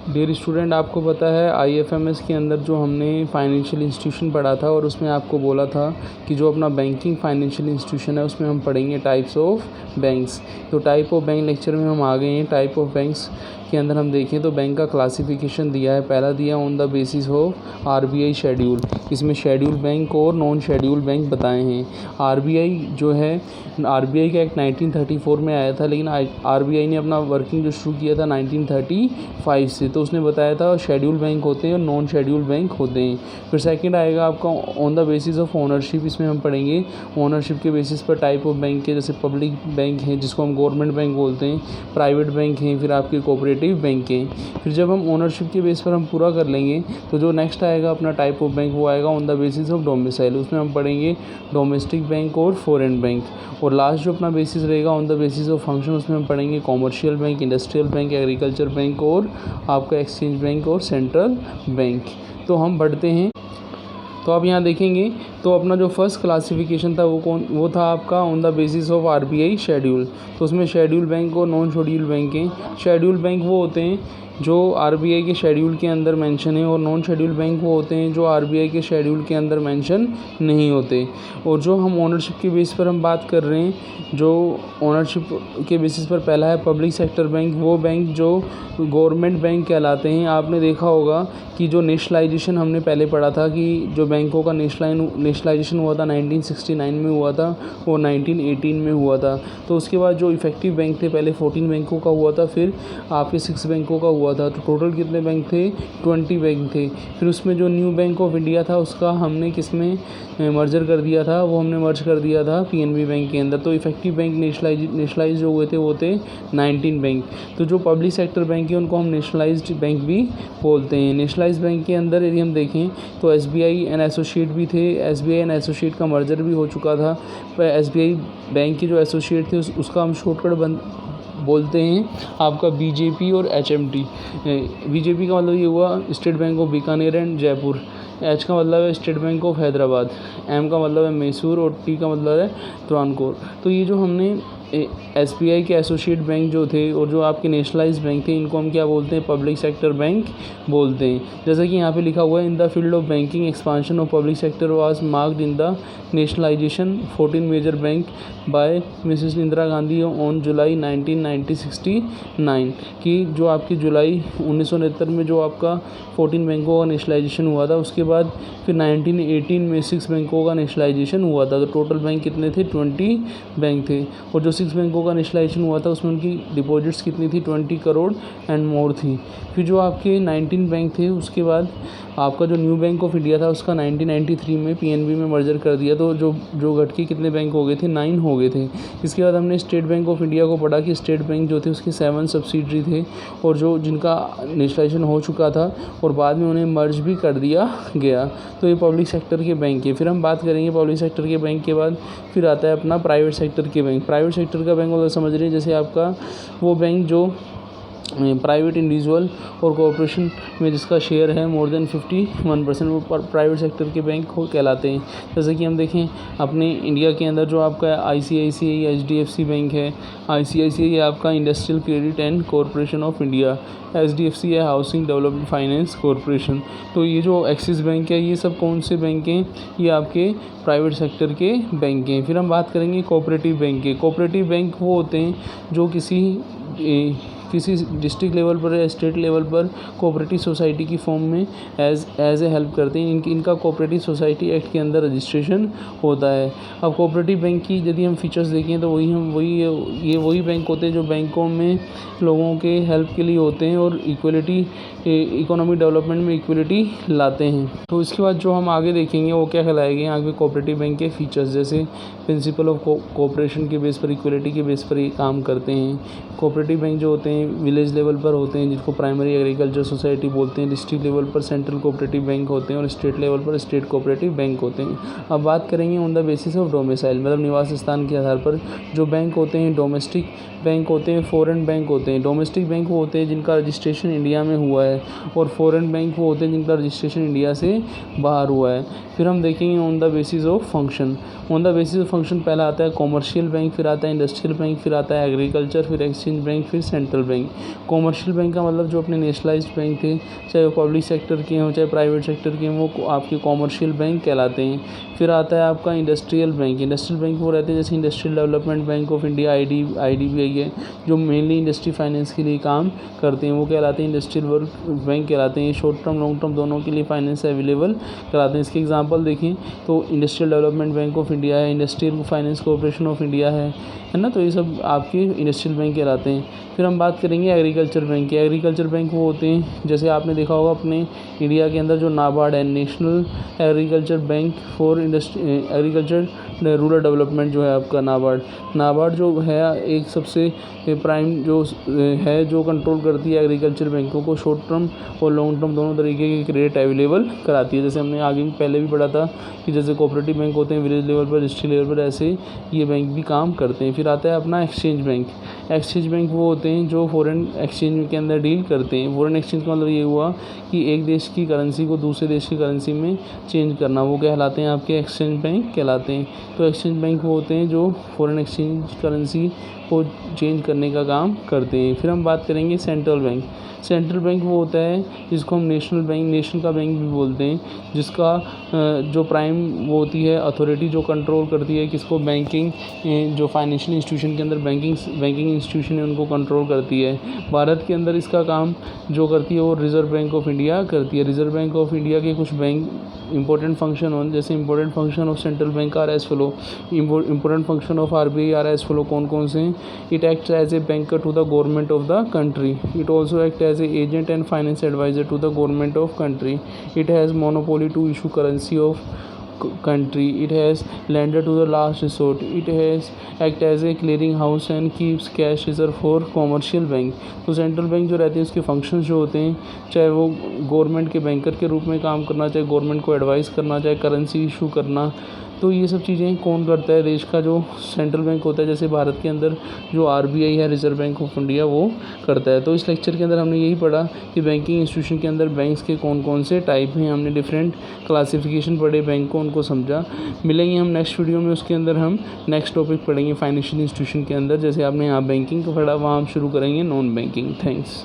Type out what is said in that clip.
Dear student, आपको पता है आईएफएमएस के अंदर जो हमने फाइनेंशियल इंस्टीट्यूशन पढ़ा था और उसमें आपको बोला था कि जो अपना बैंकिंग फाइनेंशियल इंस्टीट्यूशन है उसमें हम पढ़ेंगे टाइप्स ऑफ बैंक्स। तो टाइप ऑफ बैंक लेक्चर में हम आ गए हैं। टाइप ऑफ बैंक्स के अंदर हम देखें तो बैंक का क्लासिफिकेशन दिया है। पहला दिया on the basis of RBI schedule. इसमें शेड्यूल बैंक और नॉन शेड्यूल बैंक बताए हैं। आरबीआई जो है, आरबीआई का एक्ट 1934 में आया था, लेकिन आरबीआई ने अपना वर्किंग जो शुरू किया था 1935 से। तो उसने बताया था शेड्यूल बैंक होते हैं और नॉन शेड्यूल बैंक होते हैं। फिर सेकंड आएगा आपका on the basis of ownership. इसमें हम पढ़ेंगे ओनरशिप के बेसिस पर टाइप ऑफ बैंक के, जैसे पब्लिक बैंक है जिसको हम गवर्नमेंट बैंक बोलते हैं, प्राइवेट बैंक हैं, फिर आपके कोऑपरेटिव बैंक हैं। फिर जब हम ओनरशिप के बेस पर हम पूरा कर लेंगे तो जो नेक्स्ट आएगा अपना टाइप ऑफ बैंक वो आएगा on the basis of domicile. उसमें हम पढ़ेंगे डोमेस्टिक बैंक और फॉरेन बैंक। और लास्ट जो अपना बेसिस रहेगा on the basis of function, उसमें हम पढ़ेंगे commercial bank, industrial bank, agriculture bank और आपका एक्सचेंज बैंक और सेंट्रल बैंक। तो हम बढ़ते हैं। तो आप यहाँ देखेंगे तो अपना जो फर्स्ट क्लासिफिकेशन था वो था आपका on the basis of RBI schedule. तो उसमें शेड्यूल बैंक और नॉन शेड्यूल बैंक हैं। शेड्यूल बैंक वो होते हैं जो आरबीआई के शेड्यूल के अंदर मेंशन है, और नॉन शेड्यूल बैंक वो होते हैं जो आरबीआई के शेड्यूल के अंदर मेंशन नहीं होते। और जो हम ओनरशिप के बेस पर हम बात कर रहे हैं, जो ओनरशिप के बेसिस पर पहला है पब्लिक सेक्टर बैंक। वो बैंक जो गवर्नमेंट बैंक कहलाते हैं। आपने देखा होगा कि जो नेशनलाइजेशन हमने पहले पढ़ा था कि जो बैंकों का नेशनलाइजेशन हुआ था 1969 में हुआ था और 1918 में हुआ था। तो उसके बाद जो इफेक्टिव बैंक थे, पहले 14 बैंकों का हुआ था, फिर आपके 6 बैंकों का हुआ था। तो टोटल कितने बैंक थे? 20 बैंक थे। फिर उसमें जो न्यू बैंक ऑफ इंडिया था उसका हमने किसमें मर्जर कर दिया था? वो हमने मर्ज कर दिया था पीएनबी बैंक के अंदर। तो इफेक्टिव बैंक नेशनलाइज जो हुए थे वो थे 19 बैंक। तो जो पब्लिक सेक्टर बैंक है उनको हम नेशनलाइज्ड बैंक भी बोलते हैं। नेशनलाइज्ड बैंक के अंदर यदि हम देखें तो एसबीआई एंड एसोसिएट भी थे। एसबीआई एंड एसोसिएट का मर्जर भी हो चुका था। पर एसबीआई बैंक के जो एसोसिएट थे उसका हम शॉर्टकट बोलते हैं आपका बीजेपी और एचएमटी। बीजेपी का मतलब ये हुआ State Bank of Bikaner and Jaipur. H का मतलब है State Bank of Hyderabad. M का मतलब है मैसूर और टी का मतलब है त्रावणकोर। तो ये जो हमने एसबीआई के एसोसिएट बैंक जो थे और जो आपके नेशनलाइज्ड बैंक थे, इनको हम क्या बोलते हैं? पब्लिक सेक्टर बैंक बोलते हैं। जैसा कि यहाँ पे लिखा हुआ है, in the field of banking expansion of public sector was marked in the nationalization 14 major bank by Mrs Indira Gandhi on July 1969 की जो आपकी जुलाई 1969 में जो आपका 14 बैंकों का नेशनलाइजेशन हुआ था। उसके बाद फिर 1918 में 6 बैंकों का नेशनलाइजेशन हुआ था। तो टोटल बैंक कितने थे? 20 बैंक थे। और जो 6 बैंकों का नेशनलाइजेशन हुआ था उसमें उनकी डिपॉजिट्स कितनी थी? 20 करोड़ एंड मोर थी। फिर जो आपके 19 बैंक थे उसके बाद आपका जो न्यू बैंक ऑफ इंडिया था उसका 1993 में पीएनबी में मर्जर कर दिया। तो जो घट के कितने बैंक हो गए थे? 9 हो गए थे। इसके बाद हमने स्टेट बैंक ऑफ इंडिया को पढ़ा कि स्टेट बैंक जो थे उसके 7 सब्सिडरी थे और जो जिनका नेशनलाइजेशन हो चुका था और बाद में उन्हें मर्ज भी कर दिया गया। तो ये पब्लिक सेक्टर के बैंक है। फिर हम बात करेंगे पब्लिक सेक्टर के बैंक के बाद फिर आता है अपना प्राइवेट सेक्टर के बैंक। प्राइवेट सेक्टर का बैंक मतलब समझ रहे हैं, जैसे आपका वो बैंक जो प्राइवेट इंडिविजुअल और कॉरपोरेशन में जिसका शेयर है मोर देन 51%, वो प्राइवेट सेक्टर के बैंक कहलाते हैं। जैसे कि हम देखें अपने इंडिया के अंदर जो आपका आईसीआईसीआई एचडीएफसी बैंक है। आईसीआईसीआई आपका industrial credit and corporation of India. HDFC है हाउसिंग डेवलपमेंट फाइनेंस कॉरपोरेशन। तो ये जो एक्सिस बैंक है, ये सब कौन से बैंक हैं? ये आपके प्राइवेट सेक्टर के बैंक हैं। फिर हम बात करेंगे कोऑपरेटिव बैंक के। कोऑपरेटिव बैंक वो होते हैं जो किसी डिस्ट्रिक्ट लेवल पर या स्टेट लेवल पर कोऑपरेटिव सोसाइटी की फॉर्म में एज ए हेल्प करते हैं। इनका कोऑपरेटिव सोसाइटी एक्ट के अंदर रजिस्ट्रेशन होता है। अब कोऑपरेटिव बैंक की यदि हम फीचर्स देखें तो वही बैंक होते हैं जो बैंकों में लोगों के हेल्प के लिए होते हैं और इकोनॉमिक डेवलपमेंट में इक्वलिटी लाते हैं। तो इसके बाद जो हम आगे देखेंगे वो क्या कहलाएंगे आगे कोऑपरेटिव बैंक के फीचर्स, जैसे प्रिंसिपल ऑफ कोऑपरेशन के बेस पर, इक्वलिटी के बेस पर ये काम करते हैं। कोऑपरेटिव बैंक जो होते हैं विलेज लेवल पर होते हैं जिनको प्राइमरी एग्रीकल्चर सोसाइटी बोलते हैं। डिस्ट्रिक्ट लेवल पर सेंट्रल कोऑपरेटिव बैंक होते हैं और स्टेट लेवल पर स्टेट कोऑपरेटिव बैंक होते हैं। अब बात करेंगे on the basis of domicile, मतलब निवास स्थान के आधार पर जो बैंक होते हैं डोमेस्टिक बैंक होते हैं, फॉरेन बैंक होते हैं। डोमेस्टिक बैंक वो होते हैं जिनका रजिस्ट्रेशन इंडिया में हुआ है और फॉरेन बैंक वो होते हैं जिनका रजिस्ट्रेशन इंडिया से बाहर हुआ है। फिर हम देखेंगे on the basis of function. On the basis of function पहला आता है कॉमर्शियल बैंक, फिर आता है इंडस्ट्रियल बैंक, फिर आता है एग्रीकल्चर, फिर एक्सचेंज बैंक, फिर सेंट्रल बैंक। कॉमर्शियल बैंक का मतलब जो अपने नेशनलाइज्ड बैंक थे, चाहे वो पब्लिक सेक्टर के हों चाहे प्राइवेट सेक्टर के हों, वो आपके कॉमर्शियल बैंक कहलाते हैं। फिर आता है आपका इंडस्ट्रियल बैंक। इंडस्ट्रियल बैंक वो रहते हैं जैसे industrial development bank of India, IDBI है, जो मेनली इंडस्ट्री फाइनेंस के लिए काम करते हैं, वो कहलाते हैं इंडस्ट्रियल बैंक कहलाते हैं। शॉर्ट टर्म लॉन्ग टर्म दोनों के लिए फाइनेंस अवेलेबल कराते हैं। इसके एग्जांपल देखें तो industrial development bank of India है, industrial finance corporation of India है ना। तो ये सब आपके इंडस्ट्रियल बैंक कहलाते हैं। फिर हम बात करेंगे एग्रीकल्चर बैंक की। एग्रीकल्चर बैंक वो होते हैं जैसे आपने देखा होगा अपने इंडिया के अंदर जो नाबार्ड है, national agriculture bank for agriculture rural development जो है आपका नाबार्ड जो है एक सबसे प्राइम जो है जो कंट्रोल करती है एग्रीकल्चर बैंकों को, शॉर्ट टर्म और लॉन्ग टर्म दोनों तरीके के क्रेडिट अवेलेबल कराती है। जैसे हमने आगे पहले भी पढ़ा था कि जैसे कोऑपरेटिव बैंक होते हैं विलेज लेवल पर, डिस्ट्रिक्ट लेवल पर, ऐसे ये बैंक भी काम करते हैं। फिर आता है अपना एक्सचेंज बैंक। एक्सचेंज बैंक वो होते हैं जो फॉरेन एक्सचेंज के अंदर डील करते हैं। फॉरेन एक्सचेंज का मतलब ये हुआ कि एक देश की करेंसी को दूसरे देश की करेंसी में चेंज करना, वो कहलाते हैं आपके एक्सचेंज बैंक कहलाते हैं। तो एक्सचेंज बैंक वो होते हैं जो फॉरेन एक्सचेंज करेंसी को चेंज करने का काम करते हैं। फिर हम बात करेंगे सेंट्रल बैंक। सेंट्रल बैंक वो होता है जिसको हम नेशनल बैंक, नेशन का बैंक भी बोलते हैं, जिसका जो प्राइम वो होती है अथॉरिटी जो कंट्रोल करती है किसको, बैंकिंग, जो फाइनेंशियल इंस्टीट्यूशन के अंदर बैंकिंग इंस्टीट्यूशन है उनको कंट्रोल करती है। भारत के अंदर इसका काम जो करती है वो रिज़र्व बैंक ऑफ इंडिया करती है। रिज़र्व बैंक ऑफ इंडिया के कुछ बैंक इंपॉर्टेंट फंक्शन हो, जैसे important function of central bank are as follow, important function of RBI are as follow. कौन कौन से? It acts as a banker to the government of the country. It also act as a agent and finance advisor to the government of country. It has monopoly to issue currency of country. It has lender to the last resort. It has act as a clearing house and keeps cash reserve for commercial bank. तो central bank जो रहते हैं उसके functions जो होते हैं, चाहे वो गवर्नमेंट के बैंकर के रूप में काम करना, चाहे गवर्नमेंट को एडवाइस करना, चाहे करेंसी इशू करना, तो ये सब चीज़ें कौन करता है? देश का जो सेंट्रल बैंक होता है, जैसे भारत के अंदर जो RBI है, रिजर्व बैंक ऑफ इंडिया, वो करता है। तो इस लेक्चर के अंदर हमने यही पढ़ा कि बैंकिंग इंस्टीट्यूशन के अंदर बैंक्स के कौन कौन से टाइप हैं। हमने डिफरेंट क्लासिफिकेशन पढ़े बैंक को, उनको समझा। मिलेंगे हम नेक्स्ट वीडियो में, उसके अंदर हम नेक्स्ट टॉपिक पढ़ेंगे फाइनेंशियल इंस्टीट्यूशन के अंदर। जैसे आपने यहाँ बैंकिंग को पढ़ा, वहाँ हम शुरू करेंगे नॉन बैंकिंग। थैंक्स।